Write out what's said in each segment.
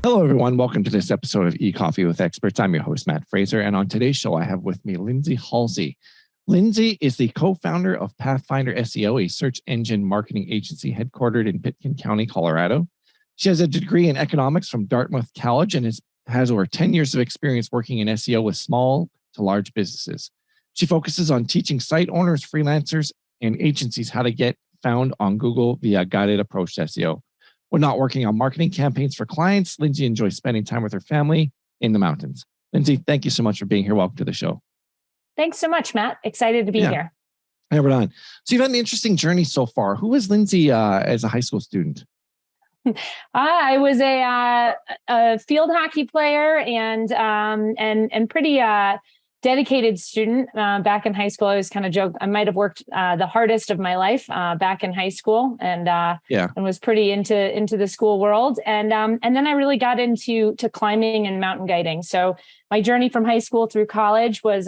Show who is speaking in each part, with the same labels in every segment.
Speaker 1: Hello, everyone. Welcome to this episode of Ecoffee with Experts. I'm your host, Matt Fraser. And on today's show, I have with me Lindsay Halsey. Lindsay is the co-founder of Pathfinder SEO, a search engine marketing agency headquartered in Pitkin County, Colorado. She has a degree in economics from Dartmouth College and has over 10 years of experience working in SEO with small to large businesses. She focuses on teaching site owners, freelancers, and agencies how to get found on Google via a guided approach to SEO. When not working on marketing campaigns for clients, Lindsay enjoys spending time with her family in the mountains. Lindsay, thank you so much for being here. Welcome to the show.
Speaker 2: Thanks so much, Matt. Excited to be here.
Speaker 1: Hey, we're on. So you've had an interesting journey so far. Who was Lindsay as a high school student?
Speaker 2: I was a field hockey player and pretty dedicated student back in high school. I was kind of joked I might have worked the hardest of my life back in high school, and was pretty into the school world. And then I really got into climbing and mountain guiding. So my journey from high school through college was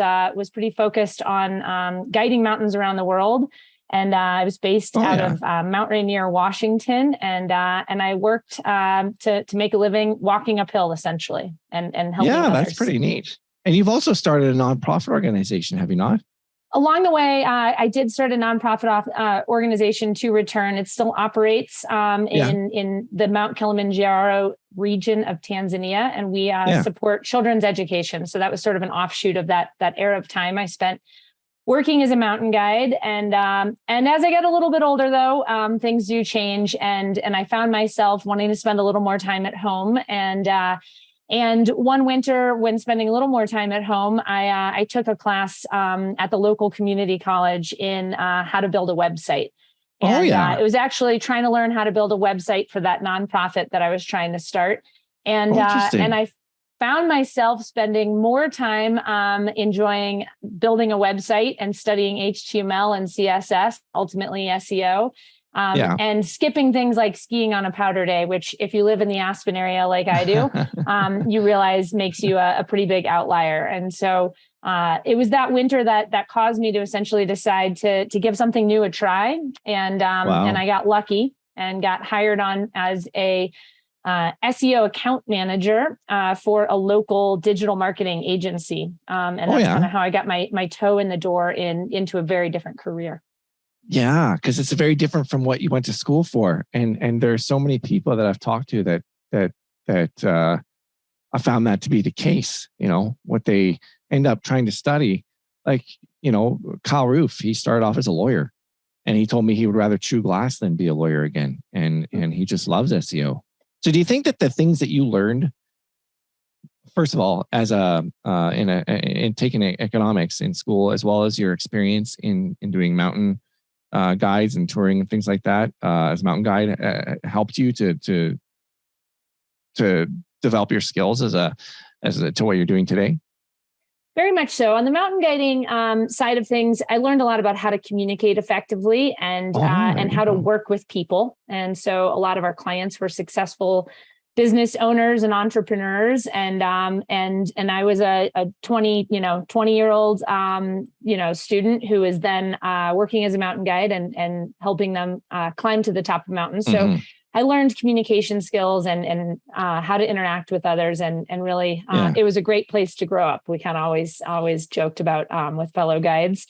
Speaker 2: pretty focused on guiding mountains around the world. And I was based out of Mount Rainier, Washington, and I worked to make a living walking uphill, essentially, and helping others.
Speaker 1: That's pretty neat. And you've also started a nonprofit organization, have you not?
Speaker 2: Along the way, I did start a nonprofit organization, To Return. It still operates in the Mount Kilimanjaro region of Tanzania, and we support children's education. So that was sort of an offshoot of that era of time I spent working as a mountain guide. And as I got a little bit older, though, things do change. And I found myself wanting to spend a little more time at home. And one winter, when spending a little more time at home, I took a class at the local community college in how to build a website. And it was actually trying to learn how to build a website for that nonprofit that I was trying to start. And I found myself spending more time enjoying building a website and studying HTML and CSS, ultimately SEO. And skipping things like skiing on a powder day, which if you live in the Aspen area like I do, you realize makes you a pretty big outlier. And so it was that winter that caused me to essentially decide to give something new a try. And I got lucky and got hired on as a SEO account manager for a local digital marketing agency. And that's kind of how I got my toe in the door into a very different career.
Speaker 1: Yeah, because it's very different from what you went to school for. And there are so many people that I've talked to that I found that to be the case, what they end up trying to study. Like, Kyle Roof, he started off as a lawyer and he told me he would rather chew glass than be a lawyer again. And he just loves SEO. So do you think that the things that you learned, first of all, as in taking economics in school, as well as your experience in doing mountain guides and touring and things like that, as a mountain guide, helped you to develop your skills to what you're doing today?
Speaker 2: Very much so. On the mountain guiding side of things, I learned a lot about how to communicate effectively and how to work with people. And so a lot of our clients were successful business owners and entrepreneurs. And I was a 20-year-old, student who was then working as a mountain guide and helping them climb to the top of mountains. So I learned communication skills and how to interact with others, and really it was a great place to grow up. We kind of always joked about with fellow guides.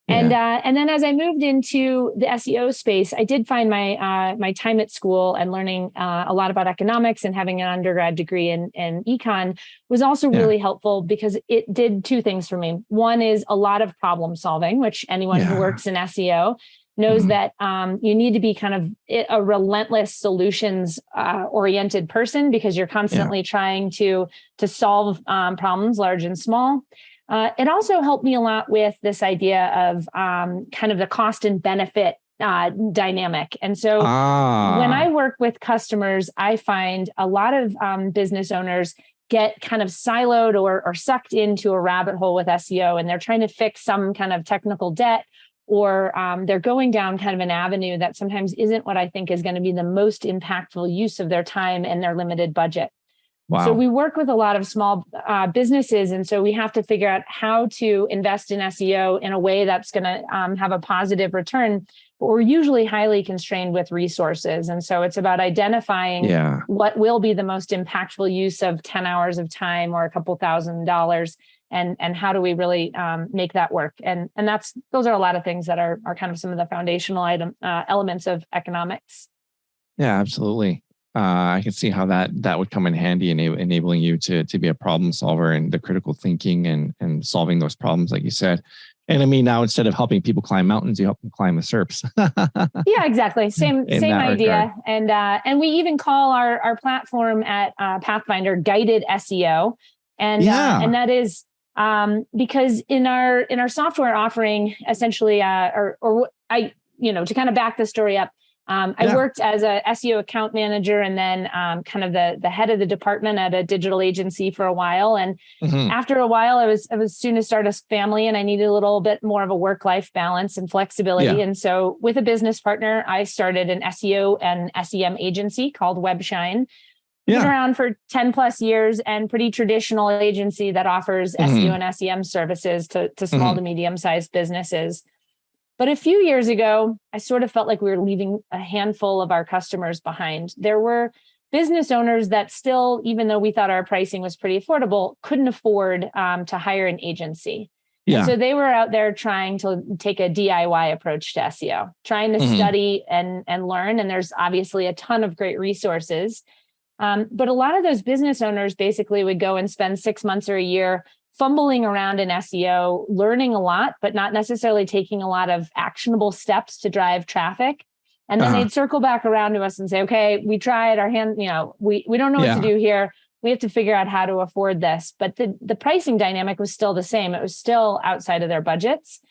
Speaker 2: And then as I moved into the SEO space, I did find my time at school and learning a lot about economics and having an undergrad degree in econ was also really helpful because it did two things for me. One is a lot of problem solving, which anyone who works in SEO knows that you need to be kind of a relentless solutions oriented person because you're constantly trying to solve problems large and small. It also helped me a lot with this idea of kind of the cost and benefit dynamic. And so when I work with customers, I find a lot of business owners get kind of siloed or sucked into a rabbit hole with SEO, and they're trying to fix some kind of technical debt, or they're going down kind of an avenue that sometimes isn't what I think is going to be the most impactful use of their time and their limited budget. So
Speaker 1: Wow.
Speaker 2: we work with a lot of small businesses. And so we have to figure out how to invest in SEO in a way that's going to have a positive return. But we're usually highly constrained with resources. And so it's about identifying what will be the most impactful use of 10 hours of time or a couple $1,000s. And how do we really make that work? And those are a lot of things that are kind of some of the foundational elements of economics.
Speaker 1: Yeah, absolutely. I can see how that would come in handy, enabling you to be a problem solver and the critical thinking and solving those problems, like you said. And I mean, now instead of helping people climb mountains, you help them climb the SERPs.
Speaker 2: Yeah, idea.
Speaker 1: Regard.
Speaker 2: And we even call our platform at Pathfinder guided SEO. And that is because in our software offering, essentially, to kind of back the story up, I worked as a SEO account manager and then kind of the head of the department at a digital agency for a while. And after a while, I was soon to start a family and I needed a little bit more of a work-life balance and flexibility. Yeah. And so with a business partner, I started an SEO and SEM agency called WebShine. Been around for 10 plus years and pretty traditional agency that offers SEO and SEM services to small to medium-sized businesses. But a few years ago, I sort of felt like we were leaving a handful of our customers behind. There were business owners that still, even though we thought our pricing was pretty affordable, couldn't afford to hire an agency. Yeah. And so they were out there trying to take a DIY approach to SEO, trying to study and learn. And there's obviously a ton of great resources. But a lot of those business owners basically would go and spend 6 months or a year fumbling around in SEO, learning a lot, but not necessarily taking a lot of actionable steps to drive traffic. And then they'd circle back around to us and say, okay, we tried we don't know what to do here. We have to figure out how to afford this. But the pricing dynamic was still the same. It was still outside of their budgets.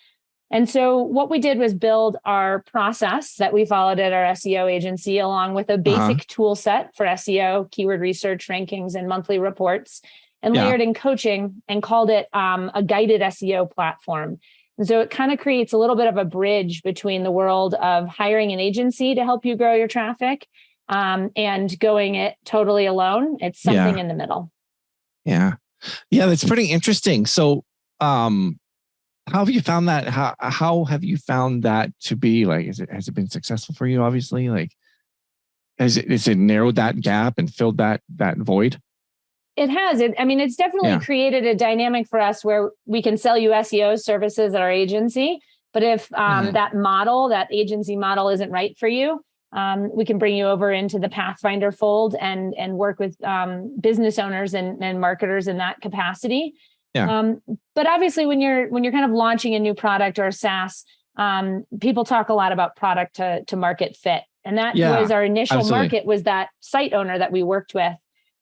Speaker 2: And so what we did was build our process that we followed at our SEO agency, along with a basic tool set for SEO, keyword research, rankings, and monthly reports, and layered in coaching and called it a guided SEO platform. And so it kind of creates a little bit of a bridge between the world of hiring an agency to help you grow your traffic and going it totally alone. It's something in the middle.
Speaker 1: Yeah. Yeah, that's pretty interesting. So how have you found that? How have you found that to be? Like, has it been successful for you, obviously? Like, has it narrowed that gap and filled that void?
Speaker 2: It has. It's definitely created a dynamic for us where we can sell you SEO services at our agency. But if that agency model isn't right for you, we can bring you over into the Pathfinder fold and work with business owners and marketers in that capacity. Yeah. But obviously, when you're kind of launching a new product or a SaaS, people talk a lot about product to market fit, and that was our initial market, was that site owner that we worked with.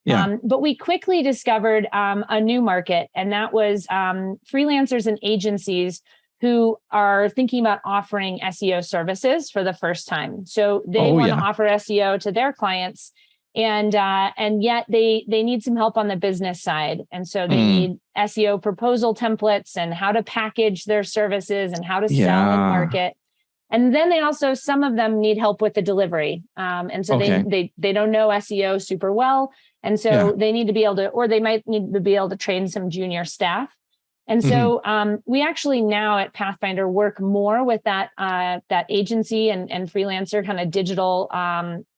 Speaker 2: Yeah. But we quickly discovered a new market, and that was freelancers and agencies who are thinking about offering SEO services for the first time. So they want to offer SEO to their clients, and yet they need some help on the business side. And so they need SEO proposal templates and how to package their services and how to sell and market. And then some of them need help with the delivery. And so they don't know SEO super well. And so they need to be able to, or they might need to be able to train some junior staff. And so we actually now at Pathfinder work more with that agency and freelancer kind of digital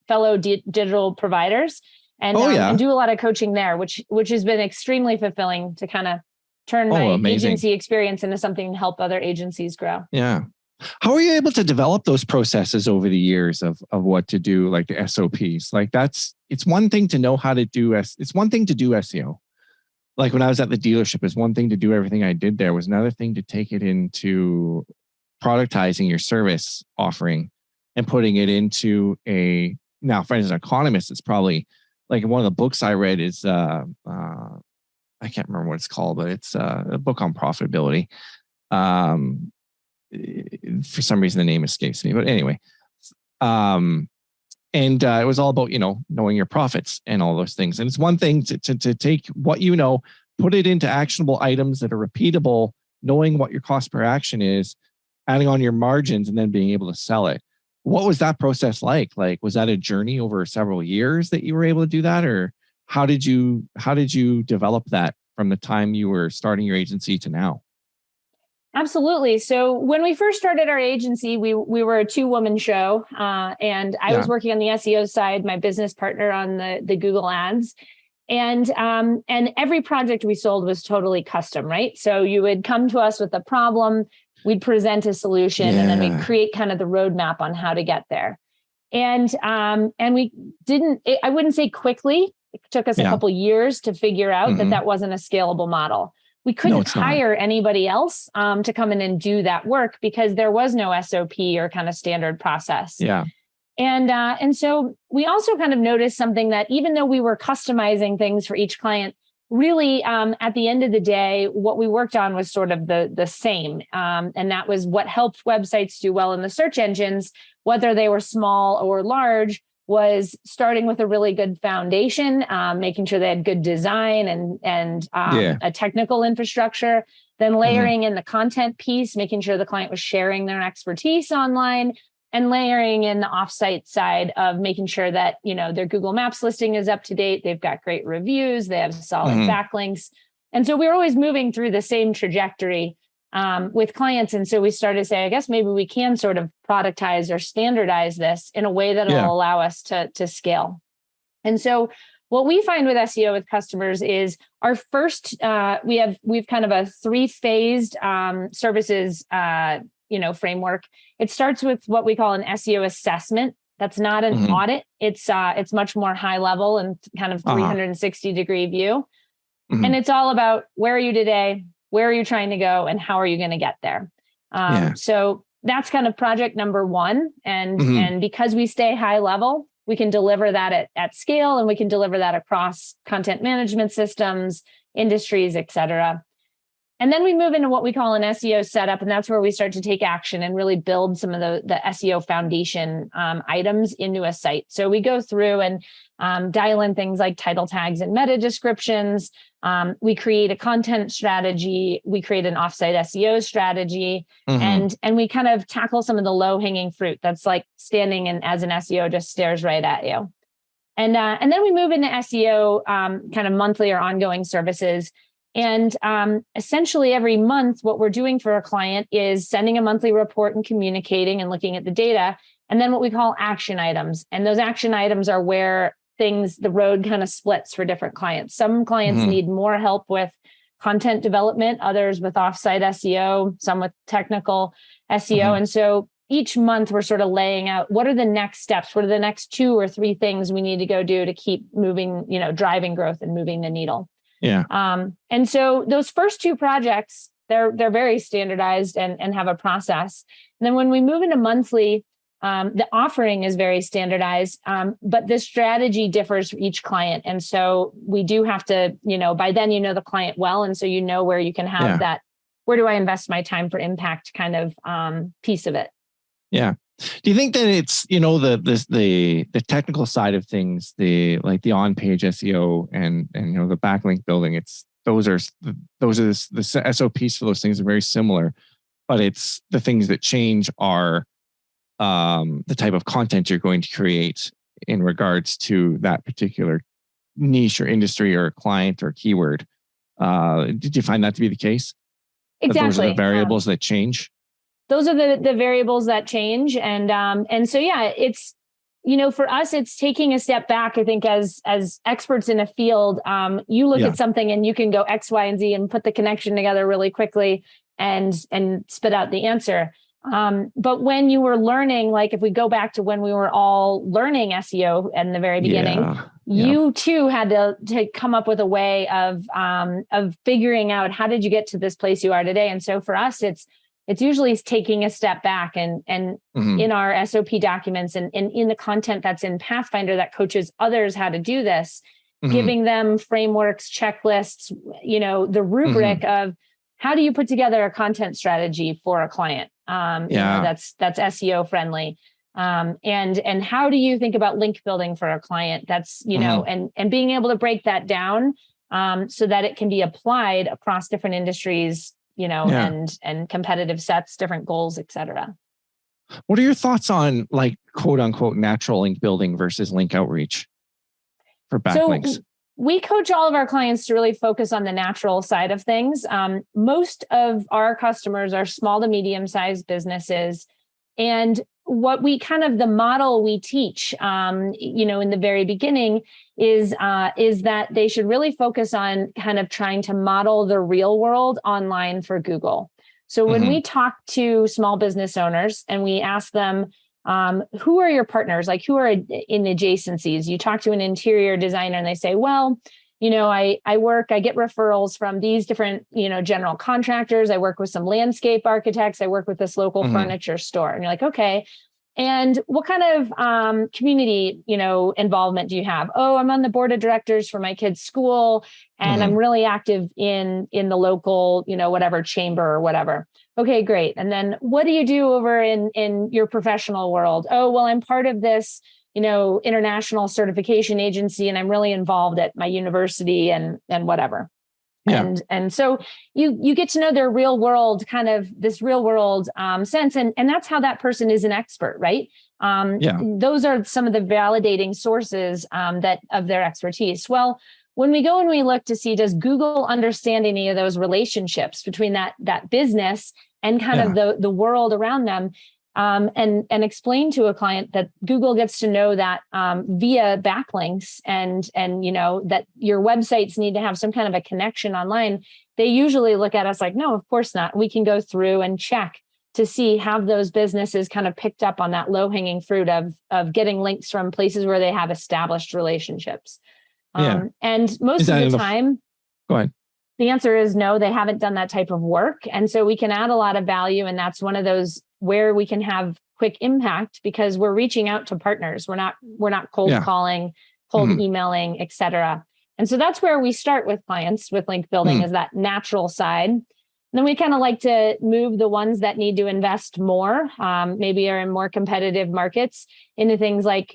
Speaker 2: fellow digital providers and do a lot of coaching there, which has been extremely fulfilling to kind of turn my agency experience into something to help other agencies grow.
Speaker 1: Yeah. How are you able to develop those processes over the years of what to do, like the SOPs? Like it's one thing to know how to do it's one thing to do SEO. Like when I was at the dealership, it's one thing to do everything I did there. Was another thing to take it into productizing your service offering and putting it into now, for as an economist, it's probably like one of the books I read is I can't remember what it's called, but it's a book on profitability. For some reason, the name escapes me, but anyway, and it was all about, knowing your profits and all those things. And it's one thing to take what put it into actionable items that are repeatable, knowing what your cost per action is, adding on your margins, and then being able to sell it. What was that process like? Like, was that a journey over several years that you were able to do that, or how did you develop that from the time you were starting your agency to now?
Speaker 2: Absolutely. So when we first started our agency, we were a 2-woman show, and I was working on the SEO side, my business partner on the Google Ads. And every project we sold was totally custom, right? So you would come to us with a problem, we'd present a solution, and then we'd create kind of the roadmap on how to get there. And we didn't, I wouldn't say quickly, it took us a couple years to figure out that wasn't a scalable model. We couldn't hire anybody else to come in and do that work because there was no SOP or kind of standard process.
Speaker 1: Yeah.
Speaker 2: And so we also kind of noticed something, that even though we were customizing things for each client, really at the end of the day, what we worked on was sort of the same. And that was what helped websites do well in the search engines, whether they were small or large, was starting with a really good foundation, making sure they had good design and a technical infrastructure, then layering in the content piece, making sure the client was sharing their expertise online, and layering in the offsite side of making sure that, their Google Maps listing is up to date. They've got great reviews. They have solid backlinks. And so we were always moving through the same trajectory with clients. And so we started to say, I guess maybe we can sort of productize or standardize this in a way that will allow us to scale. And so what we find with SEO with customers is our first, we've kind of a 3-phased services framework. It starts with what we call an SEO assessment. That's not an audit. It's much more high level and kind of 360-degree view. And it's all about, where are you today? Where are you trying to go? And how are you going to get there? So that's kind of project number 1. And because we stay high level, we can deliver that at scale, and we can deliver that across content management systems, industries, et cetera. And then we move into what we call an SEO setup, and that's where we start to take action and really build some of the SEO foundation items into a site. So we go through and dial in things like title tags and meta descriptions. We create a content strategy. We create an offsite SEO strategy, and we kind of tackle some of the low-hanging fruit that's like standing and as an SEO just stares right at you. And then we move into SEO kind of monthly or ongoing services. And essentially every month, what we're doing for a client is sending a monthly report and communicating and looking at the data. And then what we call action items. And those action items are where the road kind of splits for different clients. Some clients need more help with content development, others with offsite SEO, some with technical SEO. And so each month we're sort of laying out, what are the next steps? What are the next 2 or 3 things we need to go do to keep moving, driving growth and moving the needle?
Speaker 1: Yeah.
Speaker 2: And so those first 2 projects, they're very standardized and have a process. And then when we move into monthly, the offering is very standardized, but the strategy differs for each client. And so we do have to, by then, the client well. And so where you can have that, where do I invest my time for impact kind of piece of it.
Speaker 1: Yeah. Do you think that it's, the technical side of things, the on-page SEO and the backlink building, those are the SOPs for those things are very similar, but it's the things that change are the type of content you're going to create in regards to that particular niche or industry or client or keyword. Did you find that to be the case?
Speaker 2: Exactly.
Speaker 1: Those are the variables that change.
Speaker 2: Those are the variables that change. And so, it's, for us, it's taking a step back. I think as experts in a field, you look at something and you can go X, Y, and Z and put the connection together really quickly and spit out the answer. But when you were learning, like if we go back to when we were all learning SEO in the very beginning, you too had to come up with a way of figuring out, how did you get to this place you are today? And so for us, it's usually taking a step back and in our SOP documents and in the content that's in Pathfinder that coaches others how to do this, giving them frameworks, checklists, the rubric of how do you put together a content strategy for a client that's SEO friendly. And how do you think about link building for a client that's, and being able to break that down so that it can be applied across different industries, and competitive sets, different goals, et cetera.
Speaker 1: What are your thoughts on quote unquote natural link building versus link outreach for backlinks?
Speaker 2: So We coach all of our clients to really focus on the natural side of things. Most of our customers are small to medium-sized businesses. And what we the model we teach, in the very beginning is that they should really focus on kind of trying to model the real world online for Google. So when we talk to small business owners and we ask them, who are your partners? Like, who are in adjacencies? You talk to an interior designer and they say, well, I get referrals from these different, general contractors. I work with some landscape architects. I work with this local furniture store. And you're like, okay. And what kind of community, involvement do you have? Oh, I'm on the board of directors for my kid's school, and I'm really active in the local, whatever chamber or whatever. Okay, great. And then what do you do over in your professional world? Oh, well, I'm part of this, international certification agency, and I'm really involved at my university and whatever. Yeah. And so you get to know their real world, kind of this real world sense. And that's how that person is an expert, right? Those are some of the validating sources that of their expertise. Well, when we go and we look to see, does Google understand any of those relationships between that business and kind of the world around them? And explain to a client that Google gets to know that via backlinks and that your websites need to have some kind of a connection online. They usually look at us like, no, of course not. We can go through and check to see have those businesses kind of picked up on that low-hanging fruit of getting links from places where they have established relationships. And most of the time,
Speaker 1: go ahead.
Speaker 2: The answer is no, they haven't done that type of work. And so we can add a lot of value. And that's one of those where we can have quick impact because we're reaching out to partners. We're not cold calling, cold emailing, et cetera. And so that's where we start with clients with link building is that natural side. And then we kind of like to move the ones that need to invest more, maybe are in more competitive markets, into things like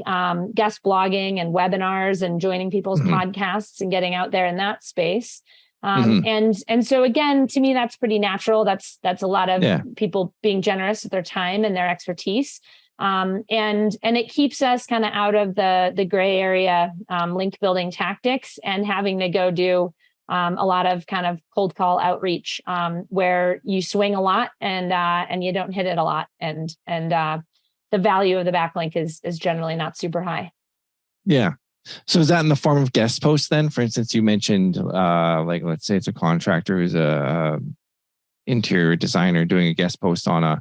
Speaker 2: guest blogging and webinars and joining people's podcasts and getting out there in that space. And so again, to me, that's pretty natural. That's a lot of people being generous with their time and their expertise. And it keeps us kind of out of the gray area, link building tactics and having to go do a lot of kind of cold call outreach, where you swing a lot and you don't hit it a lot. And the value of the backlink is generally not super high.
Speaker 1: Yeah. So is that in the form of guest posts then? For instance, you mentioned like, let's say it's a contractor who's a interior designer doing a guest post on a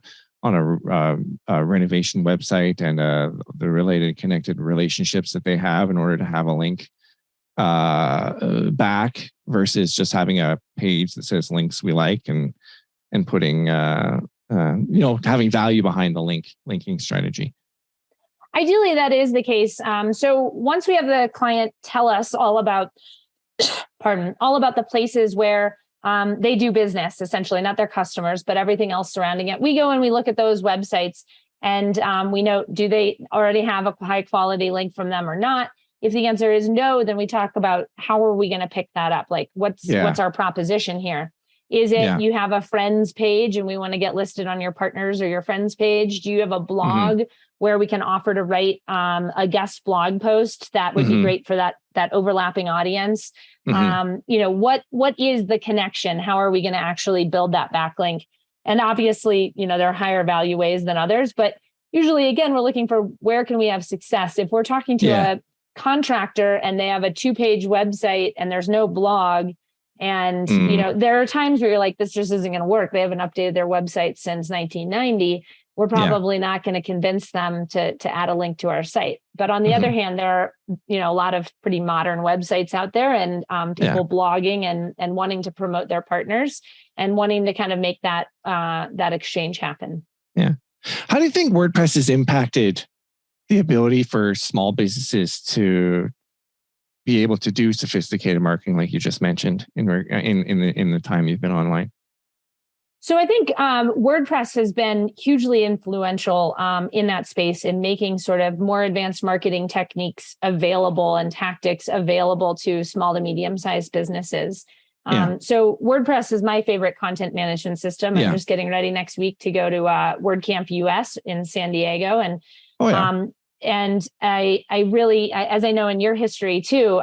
Speaker 1: renovation website and the related connected relationships that they have in order to have a link back versus just having a page that says links we like and putting having value behind the linking strategy.
Speaker 2: Ideally, that is the case. So once we have the client tell us all about the places where they do business, essentially, not their customers, but everything else surrounding it, we go and we look at those websites and we note, do they already have a high quality link from them or not? If the answer is no, then we talk about how are we going to pick that up? Like what's our proposition here? Is it you have a friends page and we want to get listed on your partners or your friends page? Do you have a blog where we can offer to write a guest blog post that would be great for that overlapping audience? What is the connection? How are we going to actually build that backlink? And obviously, there are higher value ways than others, but usually, again, we're looking for where can we have success? If we're talking to a contractor and they have a 2-page website and there's no blog, and, there are times where you're like, this just isn't going to work. They haven't updated their website since 1990. We're probably not going to convince them to add a link to our site. But on the other hand, there are, a lot of pretty modern websites out there and people blogging and wanting to promote their partners and wanting to kind of make that exchange happen.
Speaker 1: Yeah. How do you think WordPress has impacted the ability for small businesses to be able to do sophisticated marketing, like you just mentioned, in the time you've been online?
Speaker 2: So I think WordPress has been hugely influential in that space in making sort of more advanced marketing techniques available and tactics available to small to medium-sized businesses. So WordPress is my favorite content management system. I'm just getting ready next week to go to WordCamp US in San Diego, and and I really, as I know in your history too,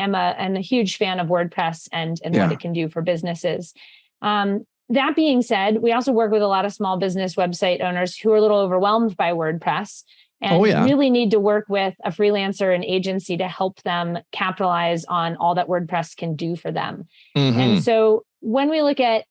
Speaker 2: am a huge fan of WordPress and what it can do for businesses. That being said, we also work with a lot of small business website owners who are a little overwhelmed by WordPress and really need to work with a freelancer and agency to help them capitalize on all that WordPress can do for them. And so when we look at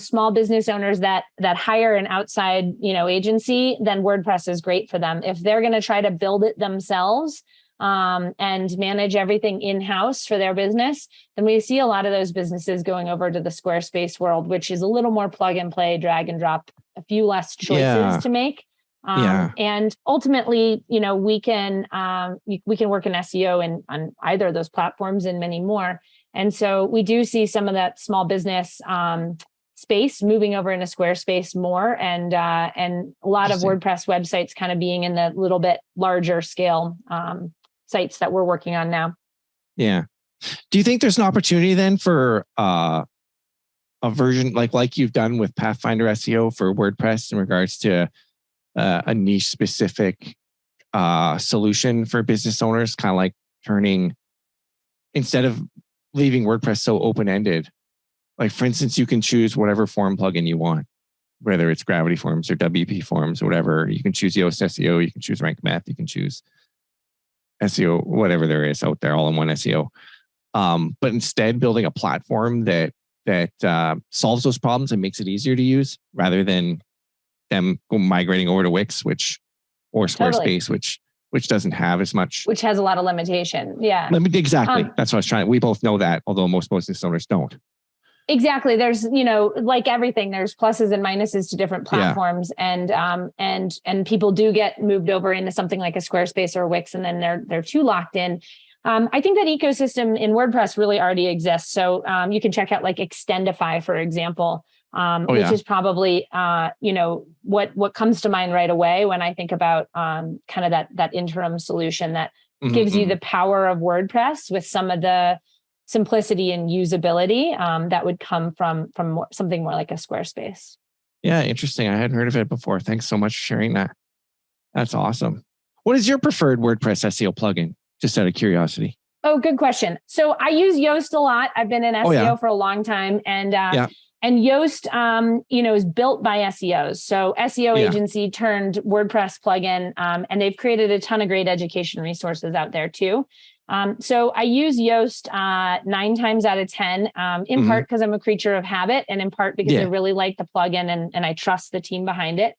Speaker 2: small business owners that hire an outside, agency, then WordPress is great for them. If they're going to try to build it themselves and manage everything in-house for their business, then we see a lot of those businesses going over to the Squarespace world, which is a little more plug and play, drag and drop, a few less choices to make. And ultimately, we can work in SEO on either of those platforms and many more. And so we do see some of that small business space moving over into Squarespace more, and a lot of WordPress websites kind of being in the little bit larger scale sites that we're working on now. Yeah.
Speaker 1: Do you think there's an opportunity then for a version like you've done with Pathfinder SEO for WordPress in regards to a niche specific solution for business owners, kind of like turning, instead of leaving WordPress so open-ended, like for instance, you can choose whatever form plugin you want, whether it's Gravity Forms or WP Forms or whatever. You can choose Yoast SEO, you can choose Rank Math, you can choose SEO, whatever there is out there, all in one SEO. But instead building a platform that solves those problems and makes it easier to use, rather than them migrating over to Wix, or Squarespace, which doesn't have as much,
Speaker 2: which has a lot of limitation. Yeah,
Speaker 1: exactly. That's what I was trying. We both know that, although most business owners don't.
Speaker 2: Exactly. There's, like everything, there's pluses and minuses to different platforms, and people do get moved over into something like a Squarespace or Wix, and then they're too locked in. I think that ecosystem in WordPress really already exists. So you can check out like Extendify, for example, which is probably, what comes to mind right away when I think about kind of that interim solution that gives you the power of WordPress with some of the simplicity and usability that would come from something more like a Squarespace.
Speaker 1: Yeah, interesting. I hadn't heard of it before. Thanks so much for sharing that. That's awesome. What is your preferred WordPress SEO plugin? Just out of curiosity.
Speaker 2: Oh, good question. So I use Yoast a lot. I've been in SEO for a long time, and Yoast, is built by SEOs. So SEO agency turned WordPress plugin, and they've created a ton of great education resources out there too. So I use Yoast 9 times out of 10, in part because I'm a creature of habit, and in part because I really like the plugin and I trust the team behind it.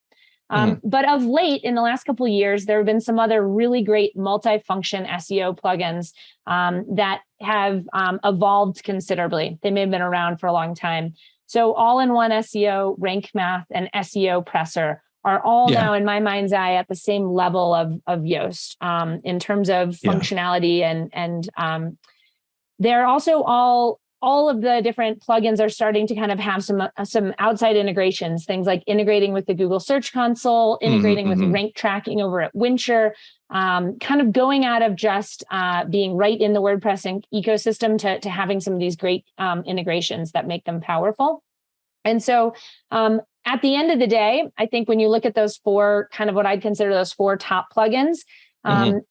Speaker 2: But of late, in the last couple of years, there have been some other really great multi-function SEO plugins that have evolved considerably. They may have been around for a long time. So all-in-one SEO, Rank Math, and SEO Presser are all now, in my mind's eye, at the same level of Yoast in terms of functionality, and they're also all of the different plugins are starting to kind of have some outside integrations, things like integrating with the Google Search Console, integrating with rank tracking over at Wincher, kind of going out of just being right in the WordPress ecosystem to having some of these great integrations that make them powerful. And so at the end of the day, I think when you look at those 4, kind of what I'd consider those 4 top plugins,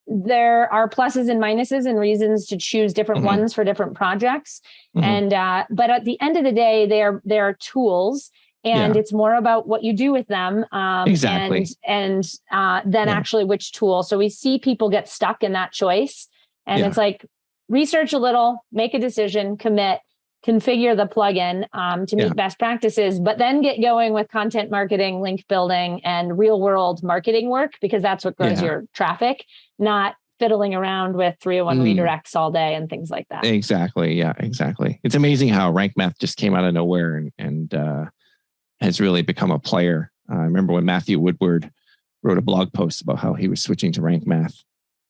Speaker 2: there are pluses and minuses and reasons to choose different ones for different projects. And but at the end of the day, they are tools, and it's more about what you do with them. Exactly. And then actually which tool. So we see people get stuck in that choice, and it's like, research a little, make a decision, commit, configure the plugin to meet best practices, but then get going with content marketing, link building, and real world marketing work, because that's what grows your traffic, not fiddling around with 301 redirects all day and things like that.
Speaker 1: Exactly. Yeah, exactly. It's amazing how Rank Math just came out of nowhere and has really become a player. I remember when Matthew Woodward wrote a blog post about how he was switching to Rank Math.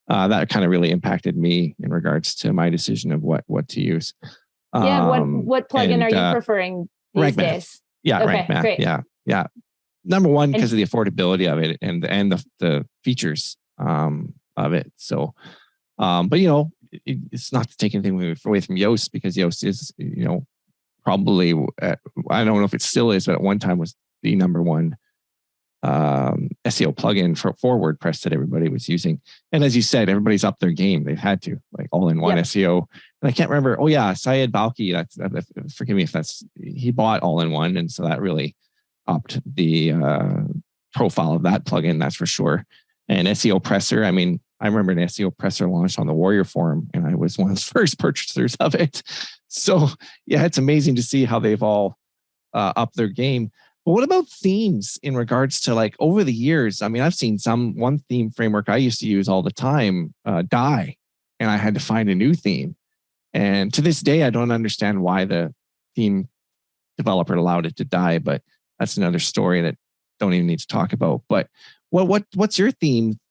Speaker 1: That kind of really impacted me in regards to my decision of what to use.
Speaker 2: What plugin are you preferring these days?
Speaker 1: Yeah, Rank Math. Great. Yeah. Number one, because of the affordability of it and the features of it. So, but it's not to take anything away from Yoast, because Yoast is, probably, I don't know if it still is, but at one time was the number one SEO plugin for WordPress that everybody was using. And as you said, everybody's upped their game. They've had to, like, all-in-one SEO. and I can't remember. Oh yeah, Syed Balki. Forgive me if he bought All-in-One, and so that really upped the profile of that plugin. That's for sure. And SEO Presser. I mean, I remember an SEO Presser launched on the Warrior Forum, and I was one of the first purchasers of it. So yeah, it's amazing to see how they've all upped their game. But what about themes in regards to like over the years? I mean, I've seen one theme framework I used to use all the time die, and I had to find a new theme. And to this day, I don't understand why the theme developer allowed it to die, but that's another story that don't even need to talk about. But what's your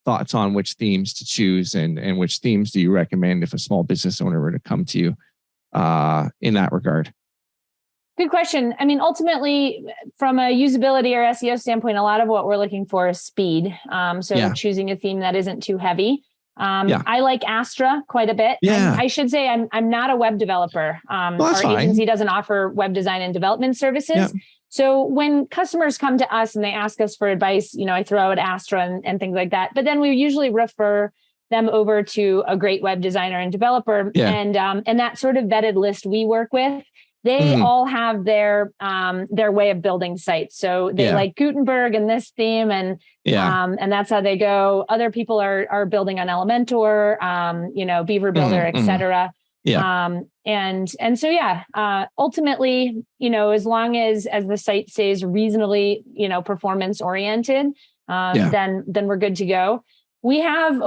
Speaker 1: thoughts on which themes to choose, and which themes do you recommend if a small business owner were to come to you in that regard?
Speaker 2: Good question. I mean, ultimately, from a usability or SEO standpoint, a lot of what we're looking for is speed. Choosing a theme that isn't too heavy. I like Astra quite a bit.
Speaker 1: Yeah.
Speaker 2: I should say I'm not a web developer. Our agency doesn't offer web design and development services. Yeah. So when customers come to us and they ask us for advice, I throw out Astra and things like that. But then we usually refer them over to a great web designer and developer. Yeah. And that sort of vetted list we work with, they all have their way of building sites. So they like Gutenberg and this theme, and that's how they go. Other people are building on Elementor, Beaver Builder, etc. Ultimately, as long as the site stays reasonably, performance oriented, then we're good to go. We have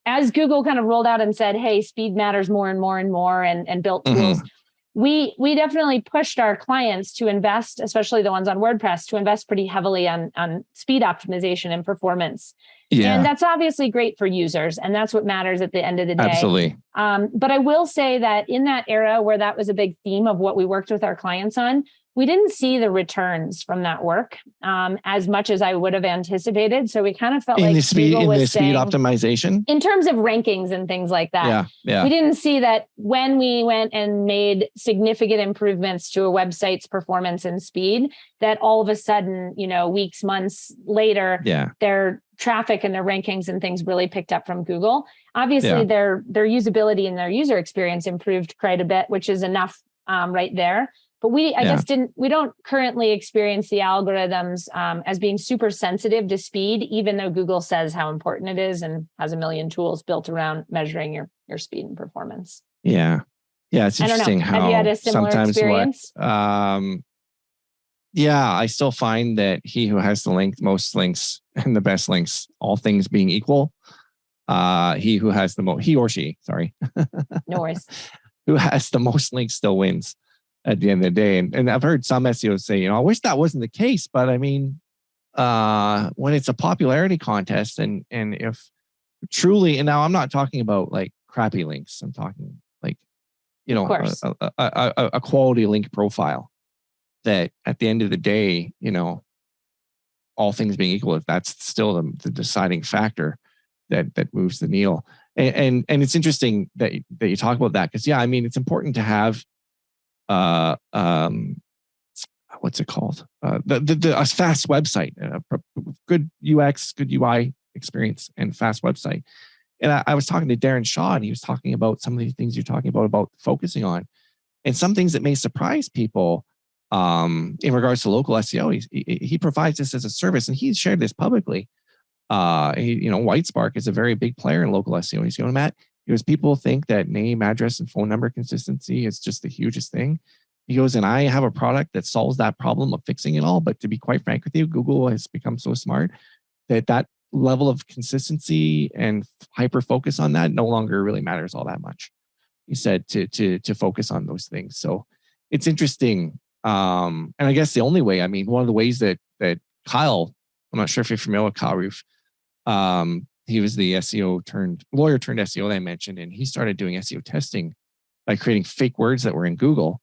Speaker 2: as Google kind of rolled out and said, hey, speed matters more and more and more, and built tools, we definitely pushed our clients to invest, especially the ones on WordPress, to invest pretty heavily on speed optimization and performance. Yeah. And that's obviously great for users, and that's what matters at the end of the day. Absolutely. But I will say that in that era where that was a big theme of what we worked with our clients on, we didn't see the returns from that work as much as I would have anticipated. So we kind of felt like the speed optimization in terms of rankings and things like that. Yeah. We didn't see that when we went and made significant improvements to a website's performance and speed, that all of a sudden, weeks, months later, their traffic and their rankings and things really picked up from Google. Obviously, their usability and their user experience improved quite a bit, which is enough right there. But we don't currently experience the algorithms as being super sensitive to speed, even though Google says how important it is and has a million tools built around measuring your speed and performance. Yeah. Yeah. It's interesting how have you had a similar experience? I
Speaker 1: still find that he who has the most links and the best links, all things being equal, he who has the most, he or she, sorry.
Speaker 2: No worries.
Speaker 1: Who has the most links still wins at the end of the day. And I've heard some SEOs say, I wish that wasn't the case, but I mean, when it's a popularity contest and if truly, and now I'm not talking about like crappy links, I'm talking like, a quality link profile that at the end of the day, all things being equal, if that's still the deciding factor that moves the needle. And it's interesting that you talk about that, because it's important to have what's it called? A fast website, good UX, good UI experience, and fast website. And I was talking to Darren Shaw, and he was talking about some of the things you're talking about focusing on, and some things that may surprise people in regards to local SEO. He provides this as a service, and he's shared this publicly. Whitespark is a very big player in local SEO. He's going, Matt, because people think that name, address, and phone number consistency is just the hugest thing. He goes, and I have a product that solves that problem of fixing it all. But to be quite frank with you, Google has become so smart that level of consistency and hyper focus on that no longer really matters all that much. He said to focus on those things. So it's interesting. And I guess the only way, one of the ways that Kyle, I'm not sure if you're familiar with Kyle Roof, he was the lawyer turned SEO that I mentioned, and he started doing SEO testing by creating fake words that were in Google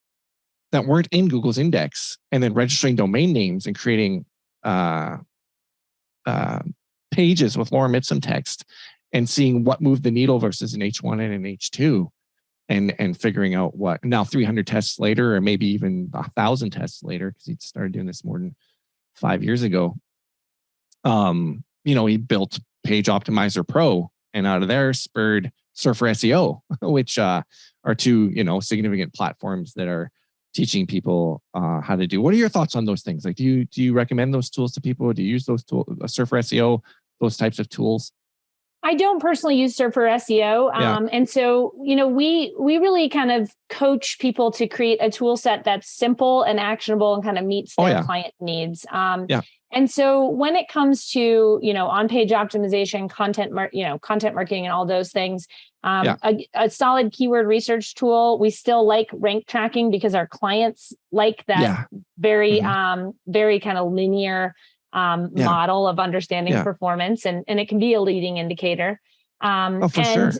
Speaker 1: that weren't in Google's index, and then registering domain names and creating pages with lorem ipsum text and seeing what moved the needle versus an H1 and an H2, and figuring out what. Now 300 tests later, or maybe even 1,000 tests later, because he started doing this more than 5 years ago. He built Page Optimizer Pro, and out of there spurred Surfer SEO, which are two, significant platforms that are teaching people how to do. What are your thoughts on those things? Like, do you recommend those tools to people? Do you use those tools, Surfer SEO, those types of tools?
Speaker 2: I don't personally use Surfer SEO. And so, we really kind of coach people to create a tool set that's simple and actionable and kind of meets their client needs. And so when it comes to, on-page optimization, content marketing and all those things, a solid keyword research tool, we still like rank tracking because our clients like that very kind of linear model of understanding performance, and it can be a leading indicator.
Speaker 1: Sure.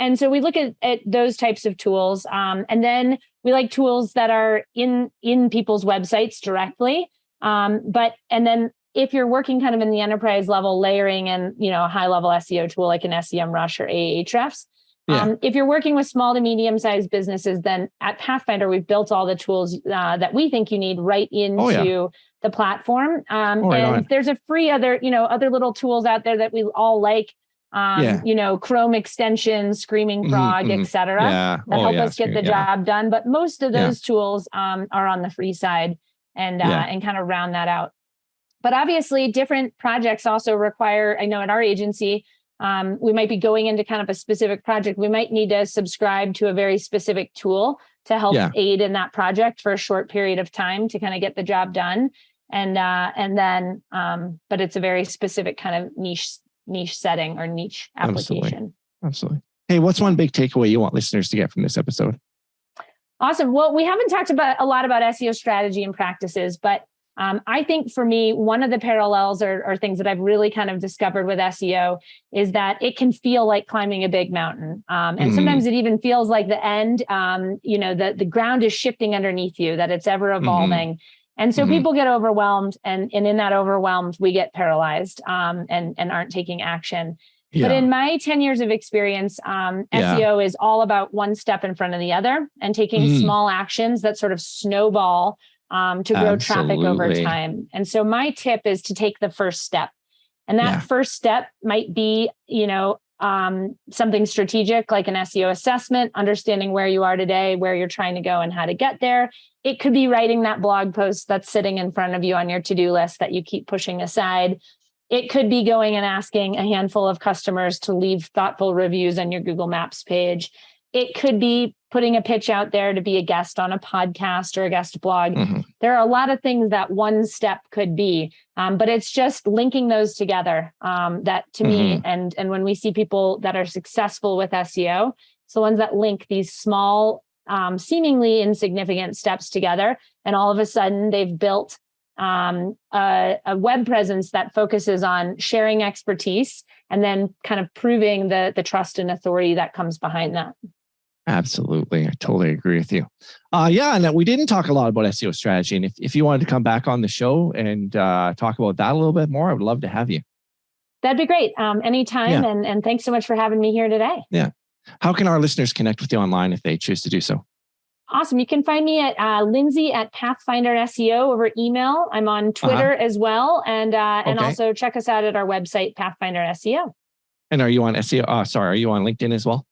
Speaker 2: And so we look at those types of tools. And then we like tools that are in people's websites directly. And then if you're working kind of in the enterprise level, layering in, a high level SEO tool like an SEMrush or Ahrefs. If you're working with small to medium sized businesses, then at Pathfinder, we've built all the tools that we think you need right into the platform. And there's a free other little tools out there that we all like, Chrome extensions, Screaming Frog, et cetera, that help us get the job done. But most of those tools are on the free side and kind of round that out. But obviously different projects also require, I know at our agency, we might be going into kind of a specific project. We might need to subscribe to a very specific tool to help aid in that project for a short period of time to kind of get the job done. And then, but it's a very specific kind of niche setting or niche application.
Speaker 1: Absolutely. Hey, what's one big takeaway you want listeners to get from this episode?
Speaker 2: Awesome. Well, we haven't talked a lot about SEO strategy and practices, but I think for me, one of the parallels or things that I've really kind of discovered with SEO is that it can feel like climbing a big mountain. And sometimes it even feels like the end, the ground is shifting underneath you, that it's ever evolving. And so people get overwhelmed, and in that overwhelmed, we get paralyzed and aren't taking action. But in my 10 years of experience, SEO is all about one step in front of the other and taking small actions that sort of snowball to grow traffic over time. And so my tip is to take the first step. And that first step might be, something strategic like an SEO assessment, understanding where you are today, where you're trying to go and how to get there. It could be writing that blog post that's sitting in front of you on your to-do list that you keep pushing aside. It could be going and asking a handful of customers to leave thoughtful reviews on your Google Maps page. It could be putting a pitch out there to be a guest on a podcast or a guest blog. There are a lot of things that one step could be, but it's just linking those together that to me, and when we see people that are successful with SEO, it's the ones that link these small, seemingly insignificant steps together. And all of a sudden they've built a web presence that focuses on sharing expertise and then kind of proving the trust and authority that comes behind that.
Speaker 1: Absolutely. I totally agree with you. And we didn't talk a lot about SEO strategy. And if you wanted to come back on the show and talk about that a little bit more, I would love to have you. That'd be great. Anytime. And thanks so much for having me here today. Yeah. How can our listeners connect with you online if they choose to do so? Awesome. You can find me at Lindsay at Pathfinder SEO over email. I'm on Twitter as well. And also check us out at our website, Pathfinder SEO. And are you on SEO? Are you on LinkedIn as well?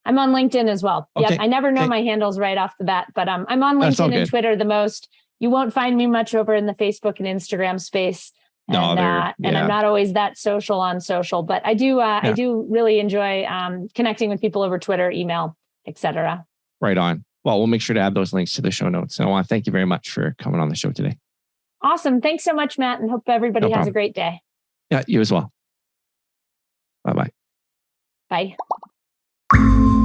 Speaker 1: I'm on LinkedIn as well. Okay. Yep. I never know my handles right off the bat, but I'm on LinkedIn and Twitter the most. You won't find me much over in the Facebook and Instagram space. And I'm not always that social on social, but I do really enjoy connecting with people over Twitter, email, etc. Right on. Well, we'll make sure to add those links to the show notes. And I want to thank you very much for coming on the show today. Awesome. Thanks so much, Matt, and hope everybody has a great day. Yeah, you as well. Bye-bye. Bye.